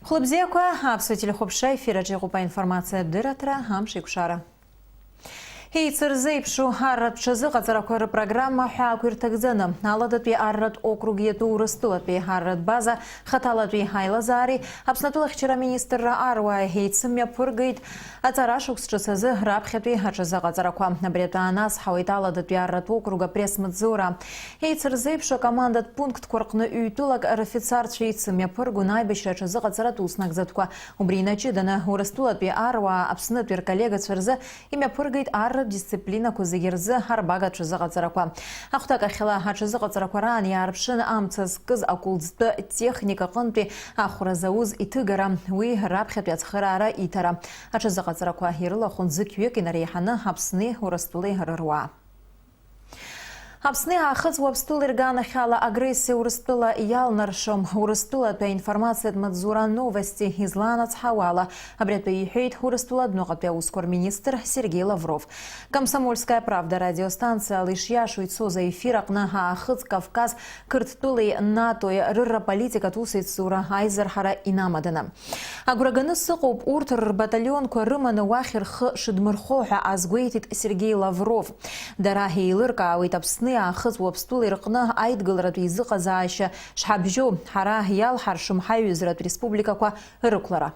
Хлопзеква, абсолютно хопшай, фираджи информация дыратра, амши кушара. Хейцерзейпшу аррат пшазыгъацараква программа хӏаквиртагӡаны Аладатви аррат округ йату Урыстулатви аррат база Хаталатви Хайлазари Апснатыла хчара министрра аруа хейцым йапыргитӏ ацара шықәс азы раԥхьатәи аҽазыҟаҵарақәа. Абри атәааназ ҳауеит Аладатви аррат округа пресс-маҵзура. Хейцерзейпшу акомандатә пунктқәа рҟны ҩ-тәылак рфицарцәа еицым иаԥыргон аибашьра аҽазыҟаҵаратә ус нагӡатәқәа. Убри иначыданы Урыстулатви аруаа Аԥснытәи рколлегацәа рзы имҩаԥыргеит дисциплинақәа зегьы рзы ҳарбага аҽазыҟаҵарақәа. Ахәҭак ахьала аҽазыҟаҵарақәа раан иаарԥшын амца зкыз акәылӡтәы техника аҟынтәи ахәра зауз иҭыгара, уи раԥхьатәи ацхыраара иҭара. Аҽазыҟаҵарақәа ирылахәын зықьҩык инареиҳаны Аԥсни Урыстәылеи рыруаа. Аԥсни аахыҵуа Аԥстәыла ирганахьала агрессиа Урыстәыла иалнаршом. Урыстәылатәи аинформациатә маҵзура новости изланацҳауала. Абри атәы иҳәеит Урыстәыла адәныҟатәи аусқәа рминистр Сергей Лавров. Комсомольская правда радиостанциала ишиашоу ицоз аефир аҟны аахыҵ Кавказ Қырҭтәылеи НАТОи рырра политикатә усеицура аизырҳара инамаданы. Агәра ганы сыҟоуп урҭ рбаталионқәа рыманы уахь рхы шыдмырхо ҳәа азгәеиҭеит Сергей Лавров. Дара еилыркаауеит Аԥсны аахыҵуа Аԥстәыла ирҟны аидгыларатә еизыҟазаашьа шҳабжьоу ҳара иалҳаршым ҳаҩызратә республикақәа рықәлара.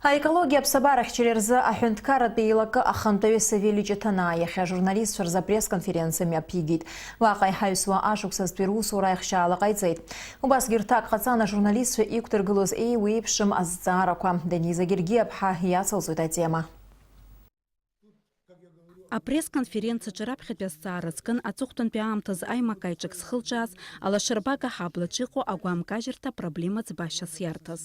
Аекология аԥсабарахьчара рзы аҳәынҭқарратә еилакы ахантәаҩы Савелий Ҷыҭанаа иахьа ажурналистцәа рзы апресс-конференциа мҩаԥигеит. Уаҟа иҳаҩсуа ашықәсазтәи русура иахшьаала ҟаиҵеит. Убасгьы рҭак ҟаҵан ажурналистцәа иқәдыргылоз еиуеиԥшым азҵаарақәа. Дениза Гергиаԥҳа иацылҵоит атема. Апресс-конференциаҿы раԥхьатәи азҵаара зкын аҵыхәтәантәи аамҭазы аимакаиҿак зхылҿиааз алашарбага ҳаблаҿы иҟоу агәаамгажьырҭа проблема ӡбашьас иарҭаз.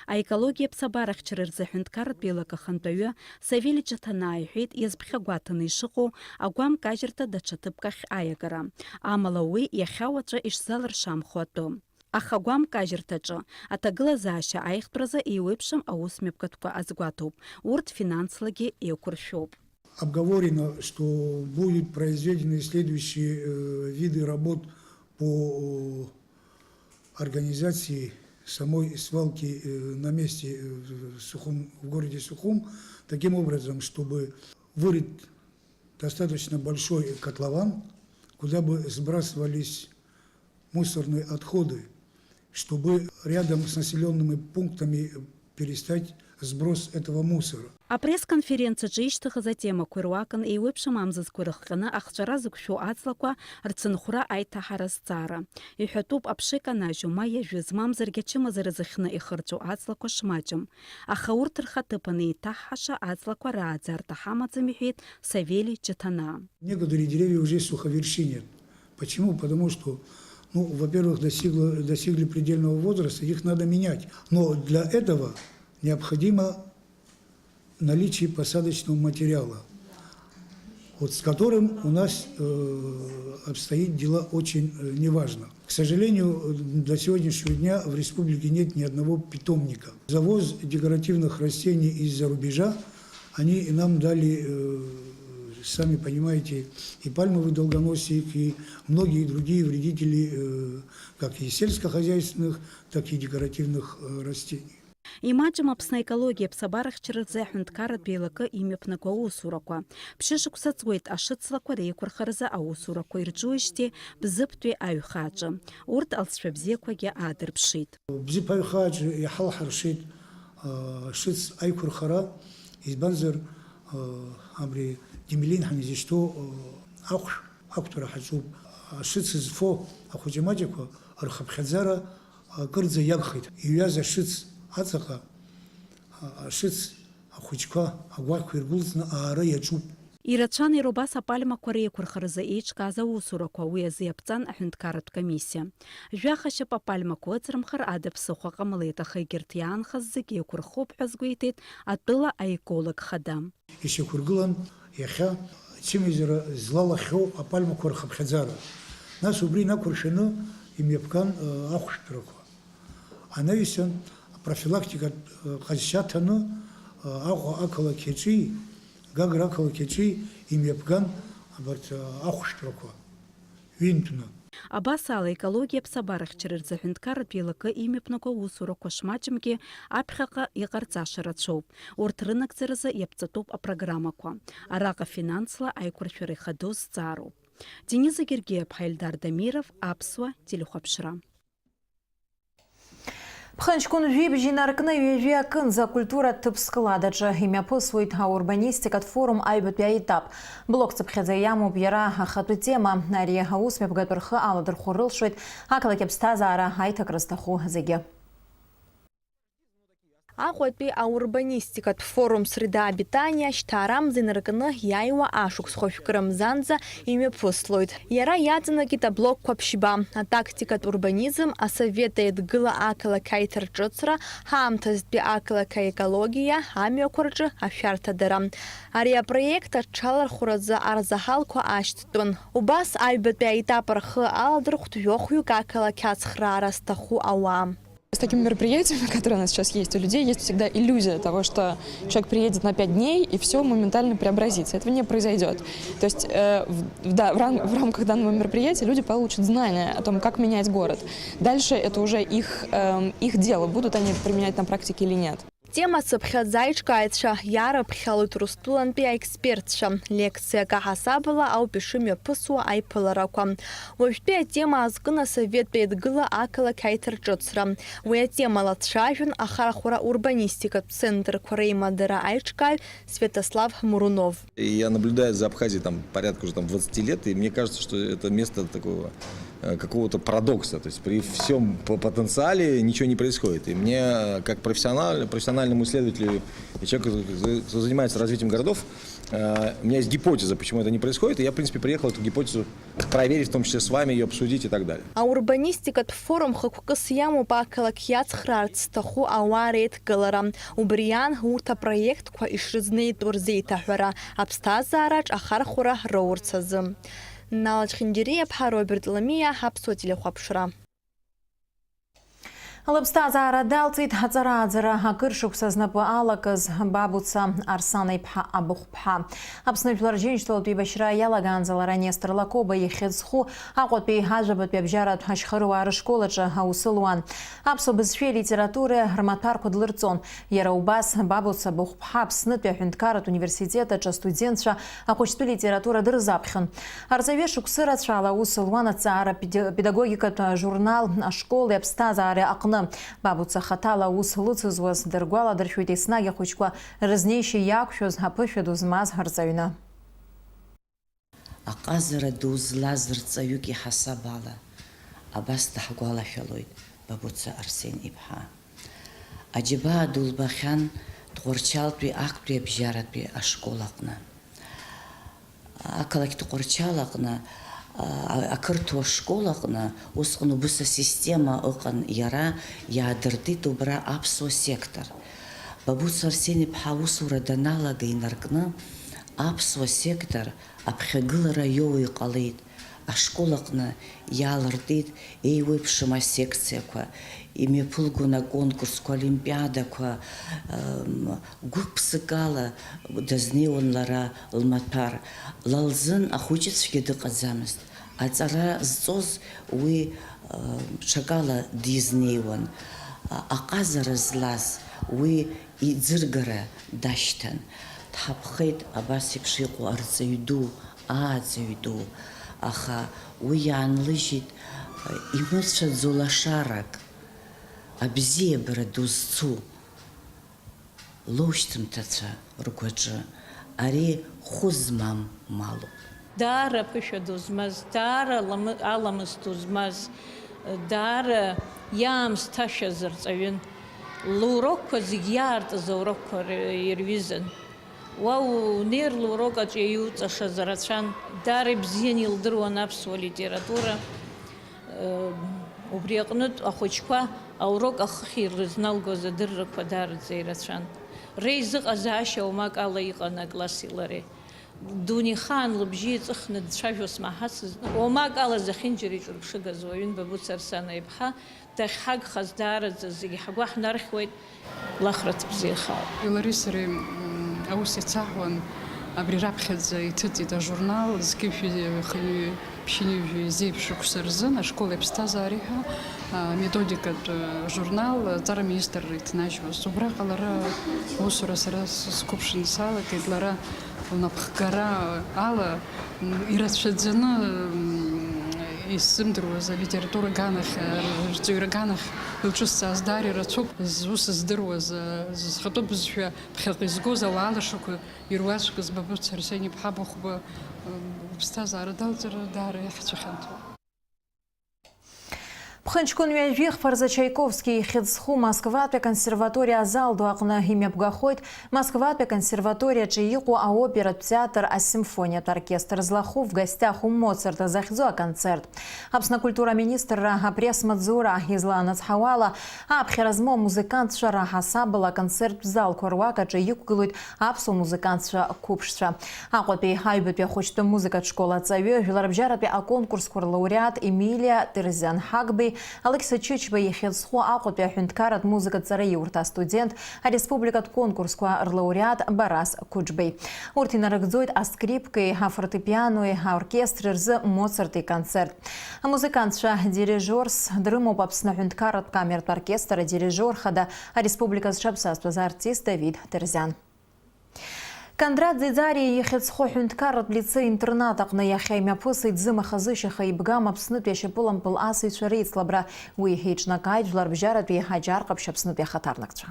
Аекологиа аԥсабарахьчара рзы аҳәынҭқарратә еилак ахантәаҩы Савелий Ҷыҭанаа иҳәеит иазԥхьагәаҭаны ишыҟоу агәаамгажьырҭа даҽа ҭыԥк ахь аиагара. Амала уи иахьа уаҵәы ишзалыршамхо атәы. Аха агәаамгажьырҭаҿы аҭагылазаашьа аихтәразы еиуеиԥшым аусмҩаԥгатәқәа азгәаҭоуп. Урҭ финанслагьы еиқәыршәоуп. Обговорено, что будут произведены следующие виды работ по организации самой свалки на месте в городе Сухум, таким образом, чтобы вырыть достаточно большой котлован, куда бы сбрасывались мусорные отходы, чтобы рядом с населенными пунктами перестать сброс этого мусора. Апресс-конференциаҿы ишьҭыхыз атемақәа ируакын еиуеиԥшым амзазқәа ирыхҟьаны ахҵәара зықәшәо аҵлақәа рцынхәра аиҭаҳара зҵаара. Иҳәатәуп аԥша иканажьу ма иажәыз мамзаргьы ачымазара зыхьны ихырҵәо аҵлақәа шмаҷым. Аха урҭ рхаҭыԥаны еиҭаҳҳаша аҵлақәа рааӡарҭа ҳамаӡам, иҳәеит Савелий Ҷыҭанаа. Некоторые деревья уже суховершинят. Почему? Потому что, во-первых, достигли предельного возраста, их надо менять. Но для этого необходимо наличие посадочного материала, с которым у нас обстоит дела очень неважно. К сожалению, до сегодняшнего дня в республике нет ни одного питомника. Завоз декоративных растений из-за рубежа, они нам дали, сами понимаете, и пальмовый долгоносик, и многие другие вредители, как и сельскохозяйственных, так и декоративных растений. Имаҷым Аԥсны аекологиа аԥсабарахьчара рзы аҳәынҭқарратә еилакы имҩаԥнаго аусурақәа. Ԥшьышықәса ҵуеит ашыцлақәа реиқәырхаразы аусурақәа ирҿуижьҭеи Бзыԥтәи аҩхааҿы. Урҭ алҵшәа бзиақәагьы аадырԥшит. Бзыԥ аҩхааҿы иҳалҳаршеит ашыц аиқәырхара, избанзар абри Демелин ҳанизышьҭоу ақәҭәара ҳаҿуп. Ашыц зфо ахәыҷы-маҷақәа рхыԥхьаӡара кырӡа иагхеит. Иҩаз ашыц аҵаҟа ашыц ахәыҷқәа агәаҟқәа иргәылҵны аара иаҿуп. Ирацәан ироубас апальмақәа реиқәырхаразы еиҿкааз аусурақәа, уи азы иаԥҵан аҳәынҭқарратә комиссиа. Жәахашьап апальмақәа ыҵрымхар ада ԥсыхәа ҟамлеит, аха егьырҭ иаанхаз зегьы еиқәырхоуп ҳәа згәеиҭеит атәыла аеколог хада. Ишьақәыргылан иахьа ацимезара злалахьоу апальмақәа рхыԥхьаӡара. Нас убри инақәыршәаны имҩаԥган ахәшәтәрақәа. Анаҩсан профилактика ҟазшьаҭаны Аҟәа ақалақь аҿы, Гагра ақалақь аҿы имҩаԥган абарҭ ахәшәтәрақәа ҩынтәны. Абас ала экология ԥсабарахьчара рзаҳәынҭқарратә еилакы имҩаԥнаго аусурақәа шмаҷымгьы аԥхьаҟа иҟарҵашарацәоуп. Урҭ рынагӡаразы иаԥҵатәуп апрограммақәа. Араҟа финансла аиқәыршәара ихадоу зҵаароуп. Дениза Гергиев, Ильдар Дамиров, Аԥсуа телехәаԥшра. Ԥхынҷкәын жәибжь инаркны ҩажәи акынӡа акультуратә ҭыԥ-складаҿы имҩаԥысуеит аурбанистикатә форум аҩбатәи аетап. Блокҵыԥхьаӡа иамоуп иара ахатәы тема. Ари аусмҩаԥгатә рхы аладырхәо рылшоит ақалақь аԥсҭазаара аиҭакра зҭаху зегьы. Аҟәатәи аурбанистикатә форум среда обитания шьҭаарамза инаркны иааиуа ашықәсқәа шәкы рымзанӡа имҩаԥыслоит. Иара иаҵанакит аблокқәа ԥшьба, атактикатә урбанизм, асовет еидгыла ақалақь аиҭарҿыцра, ҳаамҭазтәи ақалақь аекологиа, амҩақәа рҿы ашәарҭадара. Ари апроект аҽалархәразы арзаҳалқәа ашьҭтәын. Убас аҩбатәи аетап рхы аладырхәт жәохәҩык ақалақь ацхраара зҭаху ауаа. С такими мероприятиями, которые у нас сейчас есть, у людей есть всегда иллюзия того, что человек приедет на 5 дней и все моментально преобразится. Этого не произойдет. То есть в рамках данного мероприятия люди получат знания о том, как менять город. Дальше это уже их дело, будут они это применять на практике или нет. Тема сыԥхьаӡа иҿкааитцәа иаарыԥхьалоит Урыстәылантәи аекспертцәа. Лекциак аҳасабала ауп ишымҩаԥысуа аиԥыларақәа. Уажәтәи атема азкын асоветтәи еидгыла ақалақь аиҭарҿыцра. Уи атемала дцәажәон ахархәара урбанистикатә центрқәа реимадара аиҿкааҩ Святослав Мурунов. Я наблюдаю за Абхазией порядка уже 20 лет, и мне кажется, что это место такого какого-то парадокса. То есть при всем потенциале ничего не происходит. И мне, как профессиональному исследователю и человеку, кто занимается развитием городов, у меня есть гипотеза, почему это не происходит, и я, в принципе, приехал эту гипотезу проверить, в том числе с вами, ее обсудить и так далее. Аурбанистикатә форум хықәкыс иамоуп ақалақь иацхраарц зҭаху ауаа реидгылара. Убриан урҭ апроектқәа ишрызнеитәу рзеиҭаҳәара, аԥсҭазаараҿ ахархәара роурц азы. Налаџ Хиндириаԥҳа, Роберт Ламиа, Аԥсуа телехәаԥшра. Лыԥсҭазаара далҵит аҵара-ааӡара акыр шықәса знапы алакыз Бабуца Арсана-иԥҳа Абыхәԥҳа. Аԥсны Жәлар Рџьынџьтәылатә еибашьра иалагаанӡа лара Нестор Лакоба ихьыӡху Аҟәатәи ажәабатәи абжьаратә ашьхаруаа рышкол аҿы аус луан. Аԥсуа бызшәеи литературеи рмаҭәарқәа длырҵон. Иара убас Бабуца Абыхәԥҳа Аԥснытәи аҳәынҭқарратә университет аҿы астудентцәа ахәыҷтәы литература дырзаԥхьон. Арҵаҩы шықәсы рацәала аус луан аҵаара педагогикатә журнал ашколи аԥсҭазаареи аҟны. Бабуца хаҭала аус лыцызуаз дыргәаладыршәоит еснагь ахәыҷқәа рызнеишьа иақәшәоз аԥышәа ду змаз ҳарҵаҩны. Аҟазара ду злаз рҵаҩык иҳасаб ала абас даҳгәалашәалоит Бабуца Арсен-иԥҳа. Аџьабаа ду лбахьан Тҟәарчалтәи актәи абжьаратәи ашкол аҟны. Ақалақь Тҟәарчал аҟны ақырҭуа школ аҟны усҟан убыс асистема ыҟан, иара иаадыртит убра аԥсуа сектор. Бабуца Арсен-иԥҳа аусура даналага инаркны аԥсуа сектор аԥхьагылара иоуа иҟалеит. Ашкол аҟны иаалыртит еиуеиԥшым асекциақәа, имҩаԥылгон аконкурсқәа, олимпиадақәа, гәык-ԥсык ала дазнеиуан лара лмаҭәар. Ла лзын ахәыҷыцәгьа дыҟаӡамызт. Аҵара зҵоз уи ҽакала дизнеиуан. Аҟазара злаз уи иӡыргара дашьҭан. Дҳаԥхеит абас еиԥш иҟоу арҵаҩ ду, ааӡаҩ ду. Аха уи иаанлыжьит имыцәаӡо лашарак, абзиабара ду зцу лоушьҭымҭацәа ргәаҿы. Ари хәы змам малуп. Даара ԥышәа ду змаз, даара аламыс ду змаз, даара иаамсҭашьаз рҵаҩын. Лурокқәа зегь иаартыз аурокқәа ирҩызан. Уа унеир лурок аҿы иуҵашаз рацәан. Даара ибзиан илдыруан аԥсуа литература. Убри аҟнытә ахәыҷқәа аурок ахыхь ирызналгоз адыррақәа даараӡа ирацәан. Реизыҟазаашьа оумак ала иҟан акласси лареи. Дунихаан лыбжьы иҵыхны дцәажәо смаҳацыз, оумак ала зехьынџьара иҿырԥшыгаз уаҩын Бабуца Арсана-иԥҳа, дахьҳагхаз даараӡа зегьы ҳгәы ҳнархьуеит, лахраҭ бзиахаауп. Лареи сареи аус иацаҳуан, абри раԥхьаӡа иҭыҵит ажурнал, зқьышәи ԥшьынҩажәи зеиԥшрақәса рзын ашкол иаԥсҭазаареиҳа методикатә журнал аҵараминистр иҭнажьуаз. Убраҟа лара усура сара сқәыԥшны салагеит, лара лнапхгара ала ирацәаӡаны исзымдыруаз алитература ганахь, рҵаҩра ганахь илҿысҵааз даара ирацәоуп. Ус здыруаз зхатәы бызшәа ԥхьаҟа изгоз ауаалашақәа ируаӡәкыз Бабыц Арсени-ԥҳа Бахәба иԥсҭазаара далҵыр даара иаҳцәыхьанҭоуп. Пхынчкун Вих Фарза Чайковский Хидсху Москватпе консерватория Залду акна имя Бгахойт Москватпе консерватория Чаику а опера театр а симфония оркестр Злаху в гостях у Моцарта захизуа концерт. Абсна культура министра пресс Мадзура Излана Цхавала абхеразмо музыкант Шара Хасабала концерт зал Корвака Чаику гылует абсу музыкант Купшша. Акопи хайбепе хочет музыка школа Цаве Виларбжарапе а конкурс лауреат Эмилия Терзян Хагби Алекса Чичба Ехидсху Акопе Хюнткарат музыка Цараиурта студент, а республикат конкурс лауреат Барас Кучбей. Уртина рагдзует а скрипкой, а фортепиано, а оркестр з Моцарт и концерт. А музыкантша дирижерс дрыму попсна Хюнткарат камерт оркестра дирижер хада, а республика Шапсаства за артист Давид Терзян. Кондрат Зидзари Ехидсху Хюнткарат лицей интерната на яхайма пысы дзыма хазыщаха и бгам обснут яшепулам пыл асы шарит слабра уихична кайд жларбжарат пихаджар капшапснут яхатарнакча.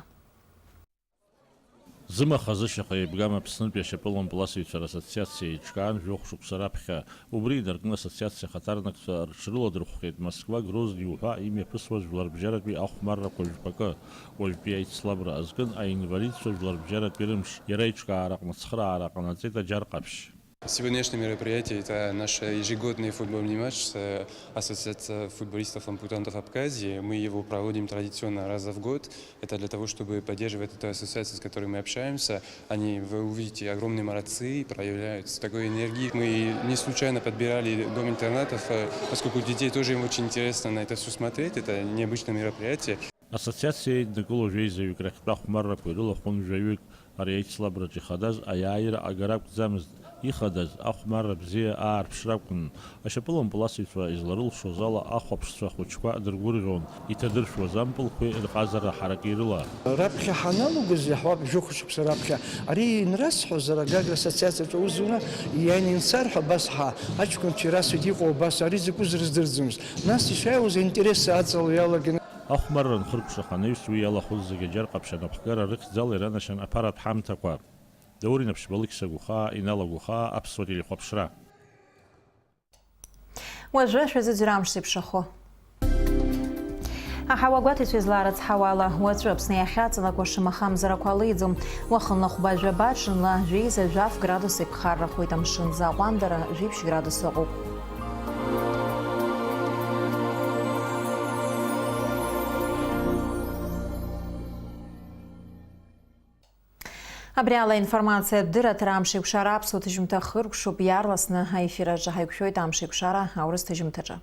Зыма хазыщаха и бгам обснут яшепулам пыл асы ассоциация Ичкан жохшук сарапха убри даргна ассоциация хатарнакча ршрила друххет Москва Грозный уха имя пысваж жларбжарат пи ахмарра кожпака ольпиайт слабра азган а инвалид жларбжарат пирымш ярайчка арак мацхра арак нацета жаркапш. Сегодняшнее мероприятие – это наш ежегодный футбольный матч с Ассоциацией футболистов-ампутантов Абхазии. Мы его проводим традиционно раз в год. Это для того, чтобы поддерживать эту ассоциацию, с которой мы общаемся. Вы увидите, огромные молодцы, проявляют такой энергии. Мы не случайно подбирали дом интернатов, поскольку детей тоже им очень интересно на это все смотреть. Это необычное мероприятие. Ассоциация Никола Жейзевик Рахмарра Пырила Хонжавик Ариайт Слабраджи Хадаз Аяйра Агараб Замз Ихадаз Ахмарра Бзия Арпшракун Ашапулам Паласитва из Ларул Шозала Ахопшства Хучква Дергургон и Тадыршва Зампл Хуи Хазара Харакирила. Рабхи Ханалу Гузяхваб Жухушпс Рабхи Ари Нрасху Зарагага Ассоциация Узуна Янин Сарха Басха Ачкун Чирасу Дико Басари Зикуз Раздырзумс. Нас ишая за интересы Ацалуялагин. أخمر نخرج شخانيس ويا الله خذ جار قبشنا بحكرة رخ زال رانا شان أبارات حمتقوا دوري نبش بالك سجوخا إنالا جوخا أبصوري لخبشرا وجرش وزيرامش بشخو أحوجات تزلارت حوالا وتربس نيحات لقوش مخام زرقاليدم وخلنا خباج باتشن لا جيز جاف градус بخار خويتم شن زاواندر جيبش градус أو Абриала информация дырат рамшик шарап сотыжым тахыр кшуп ярласны айфира жахайкшой тамшик шара аурыс тыжым тыжа.